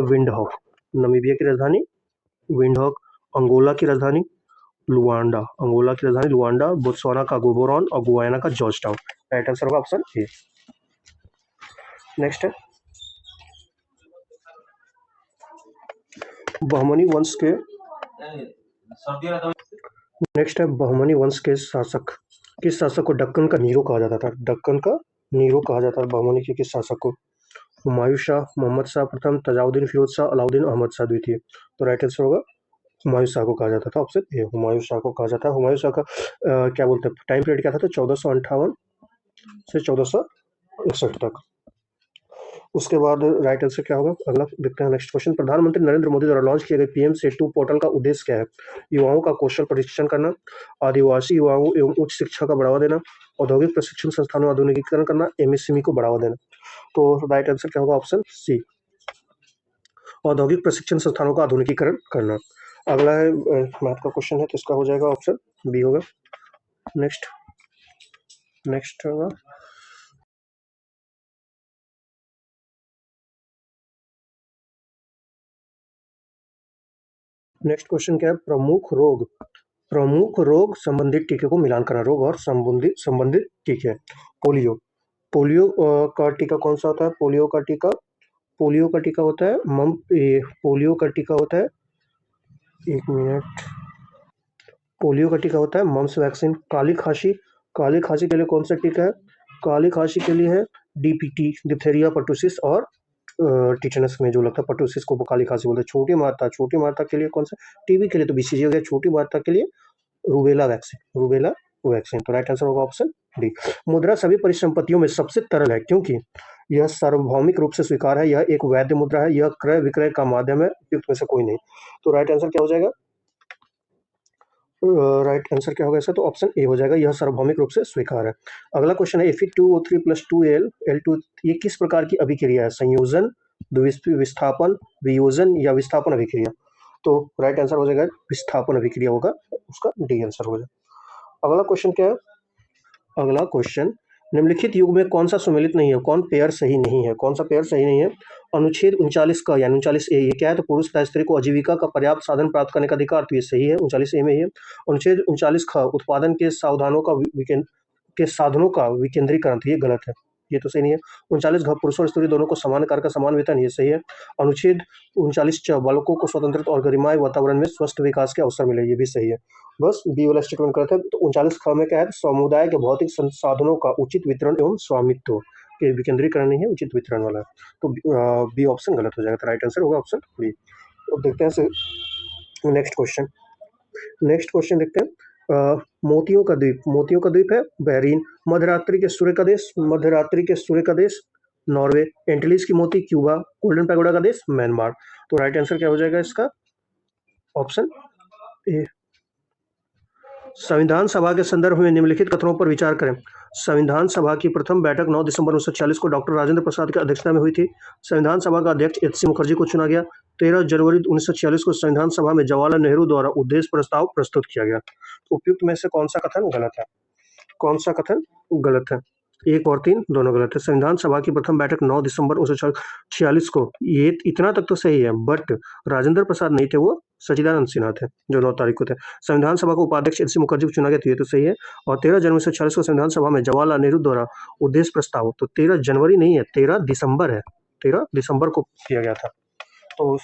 Speaker 1: विंडहॉक। अंगोला की राजधानी लुआंडा। बोत्सवाना का गोबोरॉन और गुयाना का जॉर्जटाउन। राइट आंसर होगा ऑप्शन ए। नेक्स्ट है, बहमनी वंश के शासक, किस शासक को दक्कन का नीरो कहा जाता था? बहमनी के किस शासक को? हुमायूं शाह, मोहम्मद शाह प्रथम, तजाउद्दीन फिरोज शाह, अलाउद्दीन अहमद शाह द्वितीय। तो राइट आंसर होगा हुमायूं शाह को कहा जाता था, ऑप्शन ए, हुमायूं शाह को कहा जाता है। हुमायूं शाह का क्या बोलते हैं, टाइम पीरियड क्या था? तो 1458 से 1461 तक। उसके बाद राइट आंसर क्या होगा? अगला देखते हैं, नेक्स्ट क्वेश्चन, प्रधानमंत्री नरेंद्र मोदी द्वारा लॉन्च किए गए PM सेतु पोर्टल का उद्देश्य क्या है? युवाओं का कौशल प्रशिक्षण करना, आदिवासी युवाओं एवं उच्च शिक्षा का बढ़ावा देना, औद्योगिक प्रशिक्षण संस्थानों आधुनिकीकरण करना, MSME को बढ़ावा देना। तो राइट आंसर क्या होगा? ऑप्शन सी, औद्योगिक प्रशिक्षण संस्थानों का आधुनिकीकरण करना। अगला है मैथ का क्वेश्चन है, तो इसका हो जाएगा ऑप्शन बी होगा। नेक्स्ट होगा, नेक्स्ट क्वेश्चन क्या है, प्रमुख रोग संबंधित टीके को मिलान करना। रोग और संबंधित टीके। पोलियो का टीका कौन सा होता है? पोलियो का टीका होता है पोलियो का टीका होता है, एक मिनट, पोलियो का टीका होता है मम्स वैक्सीन। काली खांसी के लिए कौन सा टीका है? काली खांसी के लिए है DPT, डिप्थेरिया, पर्टुसिस और टिटेनस में जो लगता है पर्टुसिस को काली खांसी बोलते हैं। छोटी मात्रा के लिए कौन सा? TB के लिए तो BCG हो गया। छोटी मात्रा के लिए रूबेला वैक्सीन। तो राइट आंसर होगा ऑप्शन डी। मुद्रा सभी परिसंपत्तियों में सबसे तरल है क्योंकि यह सार्वभौमिक रूप से स्वीकार है, यह एक वैध मुद्रा है, यह क्रय विक्रय का माध्यम है, उपयुक्त में से कोई नहीं। तो राइट आंसर क्या हो जाएगा? राइट आंसर क्या होगा इसका? तो ऑप्शन ए हो जाएगा, यह सार्वभौमिक रूप से स्वीकार है। अगला क्वेश्चन है Fe2O3 + 2Al, ये किस प्रकार की अभिक्रिया है? संयोजन, विस्थापन, वियोजन या विस्थापन अभिक्रिया? तो राइट आंसर हो जाएगा विस्थापन अभिक्रिया होगा, उसका डी आंसर हो जाएगा। अगला क्वेश्चन क्या है? अगला क्वेश्चन, निम्नलिखित युग में कौन सा सुमेलित नहीं है, कौन पेयर सही नहीं है? कौन सा पेयर सही नहीं है? अनुच्छेद 39 का यानी 39A ये क्या है? तो पुरुष तथा स्त्री को आजीविका का पर्याप्त साधन प्राप्त करने का अधिकार, तो ये सही है, 39A में ही है। अनुच्छेद 39 ख उत्पादन के साधनों का विकेंद्रीकरण, तो ये गलत है, ये तो सही नहीं है। 39 घ पुरुष और स्त्री दोनों को समान कार्य का समान वेतन, ये सही है। अनुच्छेद 39 च बालकों को स्वतंत्रता और गरिमामय वातावरण में स्वस्थ विकास के अवसर मिले, ये भी सही है। बस बी वाला स्टेटमेंट गलत है। तो 39 ख में क्या है? समुदाय के भौतिक संसाधनों का उचित वितरण एवं स्वामित्व के विकेंद्रीकरण नहीं है, उचित वितरण वाला है। तो बी ऑप्शन गलत हो जाएगा, तो राइट आंसर होगा ऑप्शन बी। तो देखते हैं नेक्स्ट क्वेश्चन। नेक्स्ट क्वेश्चन देखते हैं। मोतियों का द्वीप है बहरीन। मध्यरात्रि के सूर्य का देश नॉर्वे। एंटिलीज की मोती क्यूबा। गोल्डन पैगोडा का देश म्यांमार। तो राइट आंसर क्या हो जाएगा इसका? Option A. संविधान सभा के संदर्भ में निम्नलिखित कथनों पर विचार करें। संविधान सभा की प्रथम बैठक 9 दिसंबर 1946 को डॉक्टर राजेंद्र प्रसाद की अध्यक्षता में हुई थी। संविधान सभा का अध्यक्ष एच सी मुखर्जी को चुना गया। 13 जनवरी 1946 को संविधान सभा में जवाहरलाल नेहरू द्वारा उद्देश्य प्रस्ताव प्रस्तुत किया गया। तो उपयुक्त में से कौन सा कथन गलत है? कौन सा कथन गलत है? 1 और 3 दोनों गलत है। संविधान सभा की प्रथम बैठक 9 दिसंबर 1946 को, ये इतना तक तो सही है, बट राजेंद्र प्रसाद नहीं थे, वो सच्चिदानंद सिन्हा थे जो 9 तारीख को थे। संविधान सभा को उपाध्यक्ष एच सी मुखर्जी को चुना गया, तो ये तो सही है। और 13 जनवरी 1946 को संविधान सभा में जवाहरलाल नेहरू द्वारा उद्देश्य प्रस्ताव, तो 13 जनवरी नहीं है, 13 दिसंबर है, 13 दिसंबर को किया गया था। तो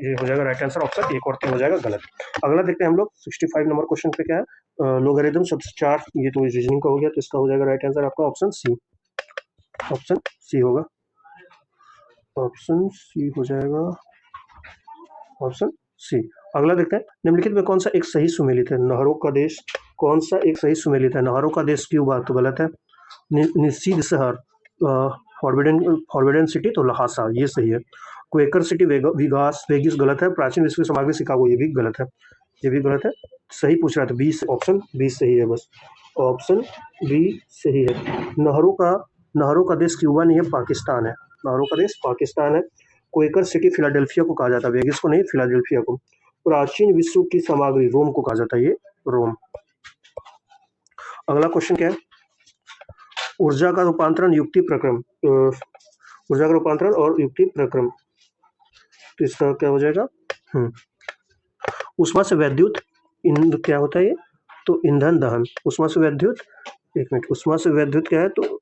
Speaker 1: ये हो जाएगा राइट आंसर, ऑप्शन 1 और 3 हो जाएगा गलत। अगला देखते हैं हम लोग 65 नंबर क्वेश्चन पे क्या है? लोगारिथम शब्द 4, ये तो रीजनिंग का हो गया, तो इसका हो जाएगा राइट आंसर आपका ऑप्शन सी। ऑप्शन सी होगा, ऑप्शन सी हो जाएगा, ऑप्शन सी। अगला देखते हैं, निम्नलिखित में कौन सा एक सही सुमेलित है? नहरों का देश। कौन सा एक सही सुमेलित है? नहरों का देश क्यूबा, तो गलत है। निषिद्ध शहर, फॉरबिडन सिटी, तो लहासा, ये सही है। क्वेकर सिटी वेगिस गलत है। प्राचीन विश्व सामग्री शिकागो, ये भी गलत है, ये भी गलत है। सही पूछ रहा था, बी, ऑप्शन बी सही है, बस ऑप्शन बी सही है। नहरों का देश क्यूबा नहीं है, पाकिस्तान है। नहरों का देश पाकिस्तान है। क्वेकर सिटी फिलाडेल्फिया को कहा जाता है, वेगिस को नहीं, फिलाडेल्फिया को। प्राचीन विश्व की सामग्री रोम को कहा जाता है, ये रोम। अगला क्वेश्चन क्या है? ऊर्जा का रूपांतरण युक्ति प्रक्रम, ऊर्जा का रूपांतरण और युक्ति प्रक्रम, तो इसका क्या हो जाएगा? उष्मा से वैद्युत क्या होता है ये? तो ईंधन दहन। उष्मा से वैद्युत, एक मिनट, उष्मा से वैद्युत क्या है? तो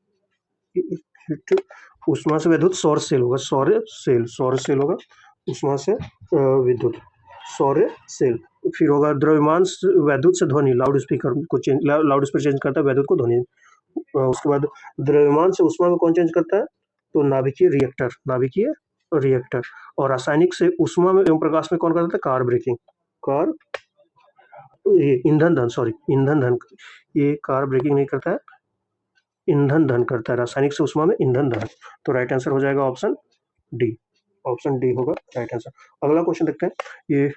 Speaker 1: उष्मा से वैद्युत सौर सेल होगा, सौर सेल होगा। उष्मा से विद्युत सौर सेल। फिर होगा द्रव्यमान वैद्युत से ध्वनि, लाउड स्पीकर चेंज करता है वैद्युत को ध्वनि। उसके बाद द्रव्यमान से उष्मा में कौन चेंज करता है? तो नाभिकीय रिएक्टर। और रासायनिक से उष्मा में एवं प्रकाश में कौन करता है? कार ब्रेकिंग, ईंधन दहन, ये कार ब्रेकिंग नहीं करता है, ईंधन दहन करता है, रासायनिक से उष्मा में ईंधन दहन। तो राइट आंसर हो जाएगा ऑप्शन डी, ऑप्शन डी होगा राइट आंसर। अगला क्वेश्चन देखते हैं, ये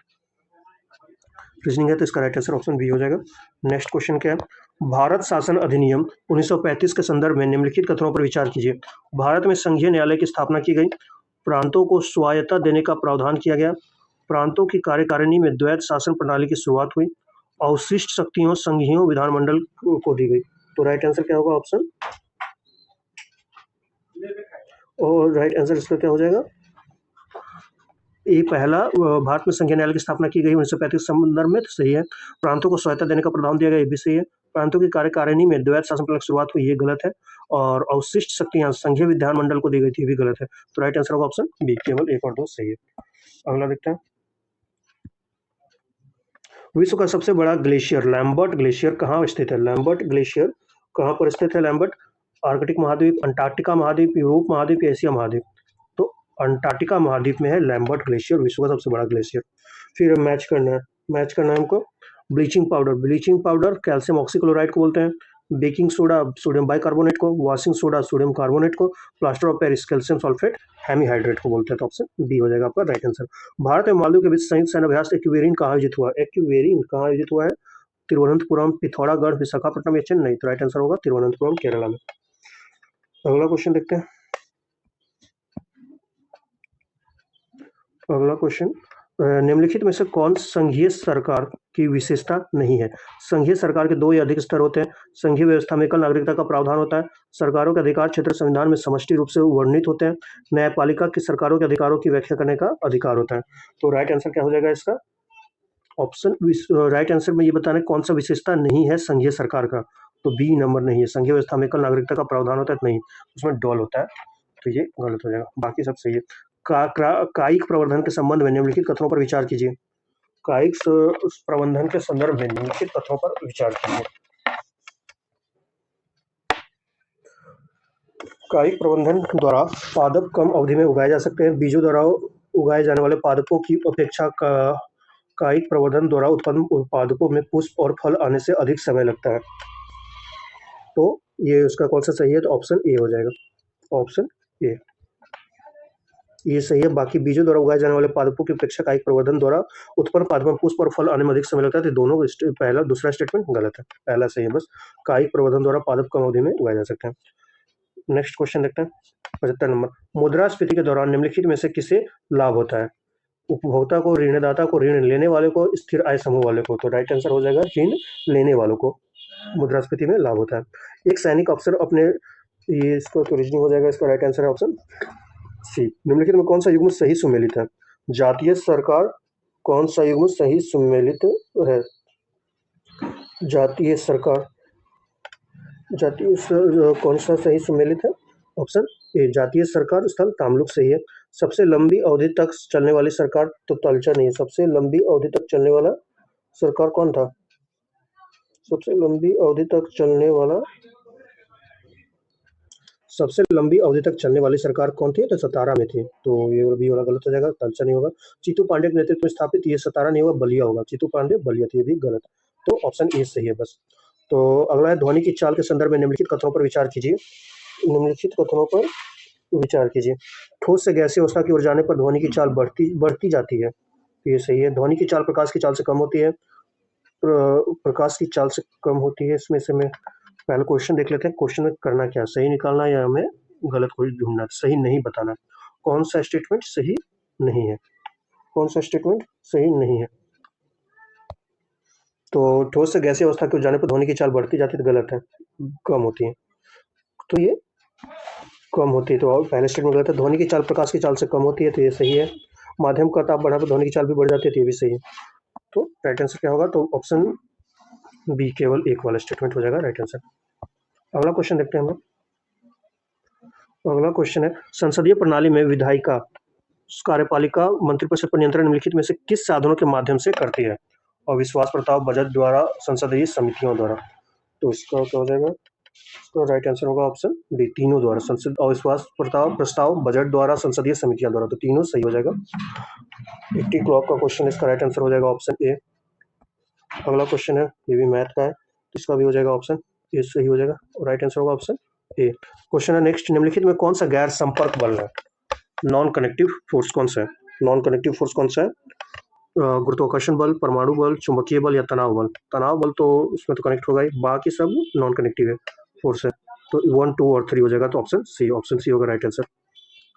Speaker 1: रीजनिंग है, तो इसका राइट आंसर ऑप्शन बी हो जाएगा। नेक्स्ट क्वेश्चन क्या है? भारत शासन अधिनियम 1935 के संदर्भ में निम्नलिखित कथनों पर विचार कीजिए। भारत में संघीय न्यायालय की स्थापना की गई। प्रांतों को स्वायत्तता देने का प्रावधान किया गया। प्रांतों की कार्यकारिणी में द्वैत शासन प्रणाली की शुरुआत हुई। अवशिष्ट शक्तियों संघीय विधानमंडल को दी गई। तो राइट आंसर क्या होगा? ऑप्शन, और राइट आंसर इसका क्या हो जाएगा? ये पहला, भारत में संघीय न्यायालय की स्थापना की गई 1935 संदर्भ में, तो सही है। प्रांतों को स्वायत्तता देने का प्रावधान दिया गया, ये भी सही है। प्रांतों की कार्यकारिणी में द्वैत शासन प्रणाली की शुरुआत हुई, ये गलत है। और अवशिष्ट शक्तियां संघीय विधानमंडल को दी गई थी, ये भी गलत है। तो राइट आंसर होगा ऑप्शन बी, केवल 1 और 2 सही है। अगला देखते हैं, विश्व का सबसे बड़ा ग्लेशियर लैम्बर्ट ग्लेशियर कहाँ स्थित है? लैम्बर्ट ग्लेशियर कहाँ पर स्थित है? लैम्बर्ट आर्कटिक महाद्वीप, अंटार्कटिका महाद्वीप, यूरोप महाद्वीप, एशिया महाद्वीप? तो अंटार्कटिका महाद्वीप में है लैम्बर्ट ग्लेशियर, विश्व का सबसे बड़ा ग्लेशियर। फिर मैच करना है हमको। ब्लीचिंग पाउडर कैल्शियम ऑक्सीक्लोराइड को बोलते हैं, बेकिंग सोडा सोडियम बाइकार्बोनेट को, वॉशिंग सोडा सोडियम कार्बोनेट को, plaster of Paris calcium sulphate hemihydrate को बोलते हैं। तो ऑप्शन बी हो जाएगा आपका राइट आंसर। भारत और मालदीव के बीच संयुक्त सैन्य अभ्यास एक्वेरिन कहाँ आयोजित हुआ? एक्वेरिन कहाँ आयोजित हुआ है? तिरुवनंतपुरम, पिथौरागढ़, विशाखापट्टनम या चेन्नई? तो राइट आंसर होगा तिरुवनंतपुरम, केरला में। अगला क्वेश्चन देखते हैं। अगला क्वेश्चन, निम्नलिखित में से कौन संघीय सरकार की विशेषता नहीं है? संघीय सरकार के दो या अधिक स्तर होते हैं, संघीय व्यवस्था में एकल नागरिकता का प्रावधान होता है, सरकारों के अधिकार क्षेत्र संविधान में समष्टि रूप से वर्णित होते हैं, न्यायपालिका की सरकारों के अधिकारों की व्याख्या करने का अधिकार होता है। तो राइट आंसर क्या हो जाएगा इसका? ऑप्शन राइट आंसर में ये बताना है कौन सा विशेषता नहीं है संघीय सरकार का, तो बी नंबर नहीं है। संघीय व्यवस्था में एकल नागरिकता का प्रावधान होता है, नहीं, उसमें डॉल होता है, तो ये गलत हो जाएगा। बाकी सब सही है। कायिक प्रवर्धन के संबंध में निम्नलिखित कथनों पर विचार कीजिए। कायिक प्रबंधन के संदर्भ में निम्नलिखित कथनों पर विचार कीजिए। कायिक प्रबंधन द्वारा पादप कम अवधि में उगाए जा सकते हैं। बीजों द्वारा उगाए जाने वाले पादपों की अपेक्षा कायिक प्रवर्धन द्वारा उत्पन्न पादपों में पुष्प और फल आने से अधिक समय लगता है। तो ये उसका कौन सा सही है? तो ऑप्शन ए हो जाएगा, ऑप्शन ए ये सही है। बाकी बीजों द्वारा उगाए जाने वाले पादपों की अपेक्षा कायिक प्रवर्धन द्वारा उत्पन्न पादपों में पुष्प और फल आने में अधिक समय लगता है। तो दोनों पहला दूसरा स्टेटमेंट गलत है, पहला सही है। बस कायिक प्रवर्धन द्वारा पादप कम अवधि में उगाए जा सकते हैं। नेक्स्ट क्वेश्चन देखते हैं, 75 नंबर। मुद्रास्फीति के दौरान निम्नलिखित में से किसे लाभ होता है? उपभोक्ता को, ऋणदाता को, ऋण लेने वाले को, स्थिर आय समूह वाले को? तो राइट आंसर हो जाएगा ऋण लेने वालों को मुद्रास्फीति में लाभ होता है। एक सैनिक अफसर अपने, ये इसको तो रीजनिंग हो जाएगा, इसका राइट आंसर है ऑप्शन सी। निम्नलिखित में कौन सा युग्म सही सुमेलित है? जातीय सरकार, कौन सा युग्म सही सुमेलित है? जातीय सरकार, कौन सा सही सुमेलित है? ऑप्शन ए जातीय सरकार स्थल तामलुक सही है। सबसे लंबी अवधि तक चलने वाली सरकार तो तलचा नहीं है। सबसे लंबी अवधि तक चलने वाला सरकार कौन था? सबसे लंबी अवधि तक चलने वाली सरकार कौन थी? तो सतारा में थी। तो ये भी वाला गलत हो जाएगा, तलचा नहीं होगा। चीतू पांडे के नेतृत्व में स्थापित, ये सतारा नहीं होगा, बलिया होगा। चीतू पांडे बलिया थी, ये भी गलत। तो ऑप्शन ए सही है बस। तो अगला है, ध्वनि की चाल के संदर्भ में निम्नलिखित कथनों पर विचार कीजिए। ठोस से गैसीय अवस्था की ओर जाने पर ध्वनि की चाल बढ़ती जाती है, तो ये सही है। ध्वनि की चाल प्रकाश की चाल से कम होती है, प्रकाश की चाल से कम होती है। इसमें से मैं पहले क्वेश्चन देख लेते हैं। क्वेश्चन में करना क्या, सही निकालना या हमें गलत कोई ढूंढना, सही नहीं बताना। कौन सा स्टेटमेंट सही नहीं है? कौन सा स्टेटमेंट सही नहीं है? तो ठोस से गैसीय अवस्था की ओर जाने पर ध्वनि की चाल बढ़ती जाती है, तो गलत है, कम होती है। तो ये कम होती है, तो पहले स्टेटमेंट गलत है। ध्वनि की चाल प्रकाश की चाल से कम होती है, तो ये सही है। माध्यम का ताप बढ़ा पर ध्वनि की चाल भी बढ़ जाती है, तो ये भी सही है। तो राइट आंसर क्या होगा? तो ऑप्शन बी केवल एक वाला स्टेटमेंट हो जाएगा राइट आंसर। अगला क्वेश्चन देखते हैं हम लोग। अगला क्वेश्चन है, संसदीय प्रणाली में विधायिका कार्यपालिका मंत्रिपरिषद पर नियंत्रण निम्नलिखित में से किस साधनों के माध्यम से करती है? अविश्वास प्रस्ताव, बजट द्वारा, संसदीय समितियों द्वारा? तो इसका क्या हो जाएगा? तो राइट आंसर होगा ऑप्शन डी, तीनों द्वारा। संसद अविश्वास प्रस्ताव, बजट द्वारा, संसदीय समितियों द्वारा, तो तीनों सही हो जाएगा। 80 क्लॉक का क्वेश्चन, इसका राइट आंसर हो जाएगा ऑप्शन ए। अगला क्वेश्चन है, ये भी मैथ का है, तो इसका भी हो जाएगा ऑप्शन ए सही हो जाएगा, और राइट आंसर होगा ऑप्शन ए। क्वेश्चन है नेक्स्ट, निम्नलिखित में कौन सा गैर संपर्क बल है? नॉन कनेक्टिव फोर्स कौन सा है? नॉन कनेक्टिव फोर्स कौन सा है? गुरुत्वाकर्षण बल, परमाणु बल, चुंबकीय बल या तनाव बल? तनाव बल तो उसमें तो कनेक्ट होगा ही, बाकी सब नॉन कनेक्टिव है फोर्स है। तो 1, 2 और 3 हो जाएगा, तो ऑप्शन सी होगा राइट आंसर।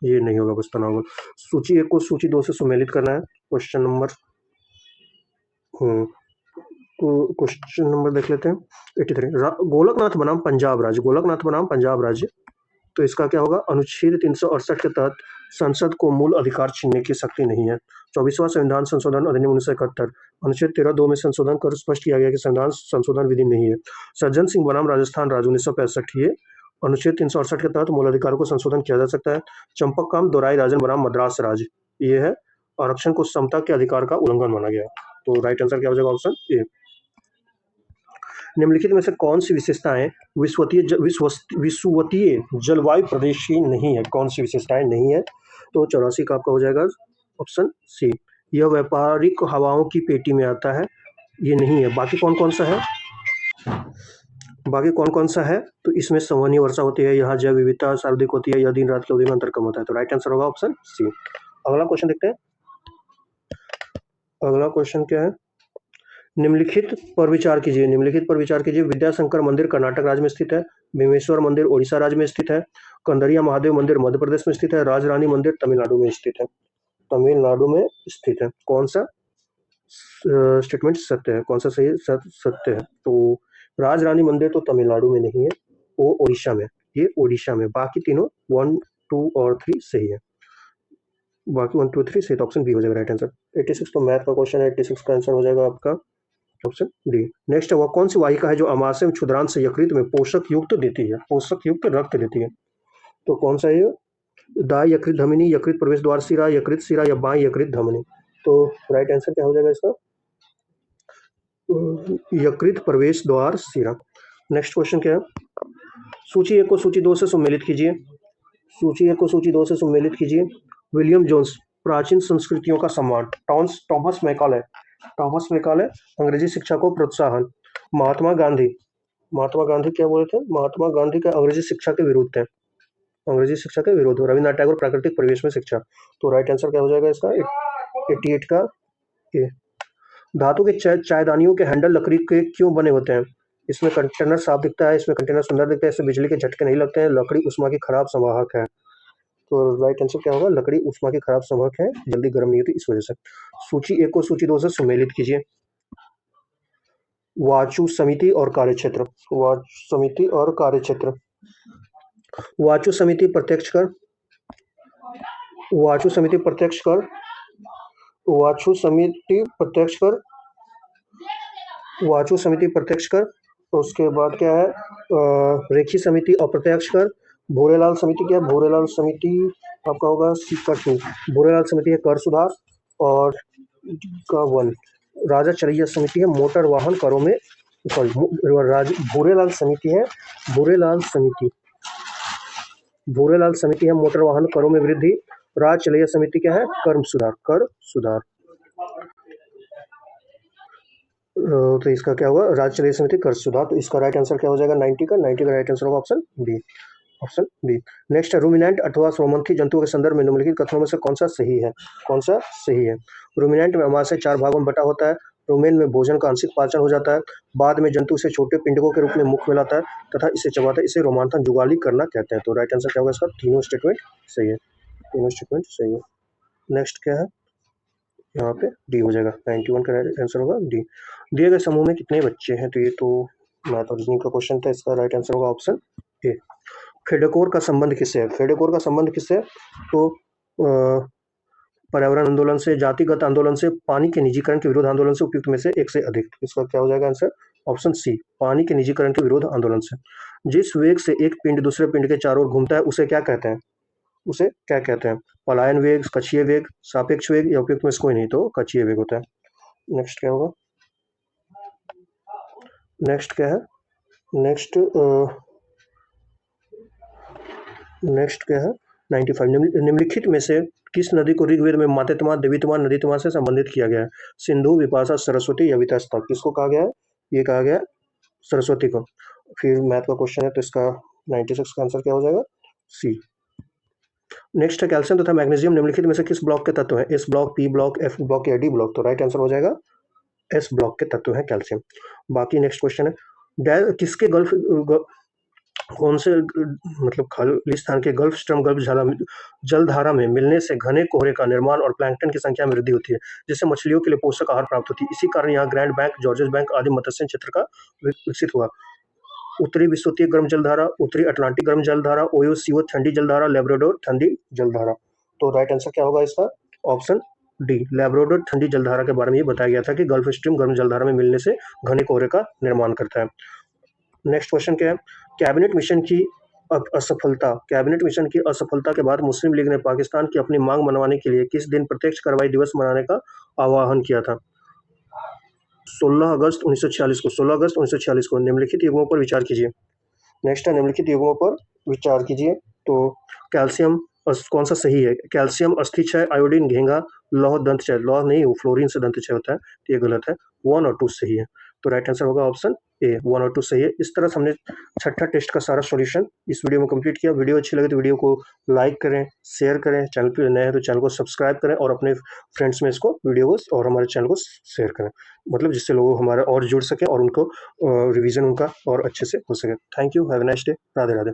Speaker 1: ये नहीं होगा बस तनाव बल। सूची 1 को सूची 2 से सुमेलित करना है। क्वेश्चन नंबर देख लेते हैं 83। गोलकनाथ बनाम पंजाब राज्य, तो इसका क्या होगा? अनुच्छेद 368 के तहत संसद को मूल अधिकार छीनने की शक्ति नहीं है। 24वां संविधान संशोधन अधिनियम 1971 अनुच्छेद 13(2) में संशोधन कर स्पष्ट किया गया कि संविधान संशोधन विधि नहीं है। सज्जन सिंह बनाम राजस्थान राज्य 1965, ये अनुच्छेद 368 के तहत मूल अधिकारों को संशोधन किया जा सकता है। चंपककाम दोराई राजन बनाम मद्रास राज्य, ये है आरक्षण को समता के अधिकार का उल्लंघन माना गया। तो राइट आंसर क्या हो जाएगा? Option A. निम्नलिखित में से कौन सी विशेषताएं विषुवतीय जलवायु प्रदेश की नहीं है? कौन सी विशेषताएं नहीं है? तो 84 का आपका हो जाएगा ऑप्शन सी। यह व्यापारिक हवाओं की पेटी में आता है। ये नहीं है। बाकी कौन कौन सा है, बाकी कौन कौन सा है, तो इसमें संवहनीय वर्षा होती है, यहाँ जैव विविधता सर्वाधिक होती है, यह दिन रात की अवधि में अंतर कम होता है। तो राइट आंसर होगा ऑप्शन सी। अगला क्वेश्चन देखते हैं। अगला क्वेश्चन क्या है, निम्नलिखित पर विचार कीजिए। निम्नलिखित पर विचार कीजिए। विद्याशंकर मंदिर कर्नाटक राज्य में स्थित है, भीमेश्वर मंदिर ओडिशा राज्य में स्थित है, कंदरिया महादेव मंदिर मध्य प्रदेश में स्थित है, राजरानी मंदिर तमिलनाडु में स्थित है। तमिलनाडु में स्थित है। कौन सा स्टेटमेंट सत्य है, कौन सा सही सत्य है, तो राजरानी मंदिर तो तमिलनाडु में नहीं है, वो ओडिशा में, ये ओडिशा में। बाकी तीनों 1, 2 और 3 सही है। बाकी 1, 2, 3 सही, तो ऑप्शन बी हो जाएगा राइट आंसर। 86 तो मैथ का क्वेश्चन है, 86 का आंसर हो जाएगा आपका ऑप्शन डी। नेक्स्ट है, वह कौन सी वाहिका है जो अमाशय क्षुद्रांश से यकृत में पोषक युक्त देती है, पोषक युक्त रक्त देती है। तो कौन सा है, दाई यकृत धमनी, यकृत प्रवेश द्वार शिरा, यकृत शिरा या बाई यकृत धमनी। तो राइट आंसर क्या हो जाएगा इसका, यकृत प्रवेश द्वार शिरा। नेक्स्ट क्वेश्चन क्या है, सूची 1 को सूची 2 से सम्मिलित कीजिए। सूची 1 को सूची 2 से सम्मिलित कीजिए। विलियम जोन्स, प्राचीन संस्कृतियों का सम्मान। टॉमस मैकाले, टॉमस मैकाले, अंग्रेजी शिक्षा को प्रोत्साहन। महात्मा गांधी, महात्मा गांधी क्या बोले थे, महात्मा गांधी का अंग्रेजी शिक्षा के विरुद्ध थे, अंग्रेजी शिक्षा के विरोध। रविन्द्रनाथ टैगोर, प्राकृतिक परिवेश में शिक्षा। तो राइट आंसर क्या हो जाएगा इसका, 88 का ए। धातु के चायदानियों के हैंडल लकड़ी के क्यों बने होते हैं, इसमें कंटेनर साफ दिखता है, इसमें कंटेनर सुंदर दिखता है, इससे बिजली के झटके नहीं लगते हैं, लकड़ी उष्मा की खराब संवाहक है। तो राइट आंसर क्या होगा, लकड़ी उष्मा की खराब संवाहक है, जल्दी गर्म नहीं होती इस वजह से। सूची 1 को सूची 2 से सम्मिलित कीजिए। वाचु समिति और कार्यक्षेत्र, वाचु समिति और कार्यक्षेत्र। वाचु समिति प्रत्यक्ष कर, वाचु समिति प्रत्यक्ष कर, वाचु समिति प्रत्यक्ष कर, वाचु समिति प्रत्यक्ष कर। तो उसके बाद क्या है, रेखी समिति अप्रत्यक्ष कर। भूरेलाल समिति क्या है, भूरेलाल समिति आपका होगा कर 2। भूरेलाल समिति है कर सुधार, और का 1 राजा चरैया समिति है मोटर वाहन करों में, सॉरी भूरेलाल समिति है, भूरेलाल समिति, भूरेलाल समिति है मोटर वाहन करों में वृद्धि। राज चरैया समिति क्या है, कर्म सुधार, कर सुधार। तो इसका क्या होगा, राज्य चरैया समिति कर सुधार। तो इसका राइट आंसर क्या हो जाएगा, 90 का, 90 का राइट आंसर होगा option B, option B. Next है, रूमिनेंट अथवा सोमंथी जंतुओं के संदर्भ में निम्नलिखित कथनों में से कौन सा सही है, कौन सा सही है। रूमिनेंट में अमाशय 4 भागों में बटा होता है, रूमेन में भोजन का आंशिक पाचन हो जाता है, बाद में जंतु इसे छोटे पिंडकों के रूप में मुख में लाता है तथा इसे चबाता है, इसे रोमांथन जुगाली करना कहते हैं। तो राइट आंसर क्या होगा इसका, तीनों स्टेटमेंट सही है, तीनों स्टेटमेंट सही है। नेक्स्ट क्या है, यहाँ पे डी हो जाएगा, 91 का आंसर होगा डी। दिए गए समूह में कितने बच्चे हैं, तो ये तो मैथ और रीजनिंग का क्वेश्चन था, इसका राइट आंसर होगा ऑप्शन ए। फेडेकोर का संबंध किससे है, फेडेकोर का संबंध किससे, तो पर्यावरण आंदोलन से, जातिगत आंदोलन से, पानी के निजीकरण के विरोध आंदोलन से, उपयुक्त में से एक से अधिक। इसका क्या हो जाएगा आंसर, ऑप्शन सी, पानी के निजीकरण के विरोध आंदोलन से। जिस वेग से एक पिंड दूसरे पिंड के चारों ओर घूमता है उसे क्या कहते हैं, उसे क्या कहते हैं, पलायन वेग, कक्षीय वेग, सापेक्ष वेग, या उपयुक्त में से कोई नहीं, तो कक्षीय वेग होता है। नेक्स्ट क्या होगा, नेक्स्ट क्या है, नेक्स्ट नेक्स्ट क्या है, 95। निम्नलिखित में से किस नदी को ऋग्वेद में मातेतमा, देवीतमा, नदीतमा से संबंधित किया गया है, सिंधु, विपाशा, सरस्वती या वितस्ता। किसको कहा गया है, ये कहा गया सरस्वती को। फिर मैथ का क्वेश्चन है, तो इसका 96 का आंसर क्या हो जाएगा, सी। नेक्स्ट है, कैल्शियम तथा मैग्नीशियम निम्नलिखित में से किस ब्लॉक के तत्व है, S block, P block, F block या डी ब्लॉक। तो राइट आंसर हो जाएगा एस ब्लॉक के तत्व है कैल्शियम। बाकी नेक्स्ट क्वेश्चन है, किसके गल्फ कौन से मतलब खालिस्तान के गल्फ स्ट्रीम गल्फ जलधारा में मिलने से घने कोहरे का निर्माण और प्लैंकटन की संख्या में वृद्धि होती है, जिससे मछलियों के लिए पोषक आहार प्राप्त होती है। इसी कारण यहाँ ग्रैंड बैंक, जॉर्जेस बैंक आदि मत्स्य क्षेत्र का विकसित हुआ। उत्तरी विश्वतीय गर्म जलधारा, उत्तरी अटलांटिक गर्म जलधारा, ओयो सीओ ठंडी जलधारा, लेब्राडोर ठंडी जलधारा। तो राइट आंसर क्या होगा इसका, ऑप्शन डी, लेब्राडोर ठंडी जलधारा के बारे में ये बताया गया था कि गल्फ स्ट्रीम गर्म जलधारा में मिलने से घने कोहरे का निर्माण करता है। नेक्स्ट क्वेश्चन क्या है, कैबिनेट मिशन की असफलता, कैबिनेट मिशन की असफलता के बाद मुस्लिम लीग ने पाकिस्तान की अपनी मांग मनवाने के लिए किस दिन प्रत्यक्ष कार्रवाई दिवस मनाने का आह्वान किया था, 16 अगस्त 1946 को, 16 अगस्त 1946 को। निम्नलिखित युग्मों पर विचार कीजिए। नेक्स्ट है, निम्नलिखित युग्मों पर विचार कीजिए। तो कैल्शियम कौन सा सही है, कैल्शियम, अस्थिक्षय, आयोडीन, घेंगा, लौह दंत क्षय, लौह नहीं वो फ्लोरीन से दंत क्षय होता है, तो ये गलत है, 1 और 2 सही है। तो राइट आंसर होगा ऑप्शन ए, 1 और 2 सही है। इस तरह से हमने छठा टेस्ट का सारा सॉल्यूशन इस वीडियो में कंप्लीट किया। वीडियो अच्छी लगे तो वीडियो को लाइक करें, शेयर करें, चैनल पे नए हैं तो चैनल को सब्सक्राइब करें और अपने फ्रेंड्स में इसको वीडियो को और हमारे चैनल को शेयर करें, मतलब जिससे लोग हमारा और जुड़ सकें और उनको रिवीजन उनका और अच्छे से हो सके। Thank you, have a nice day, Radhe Radhe.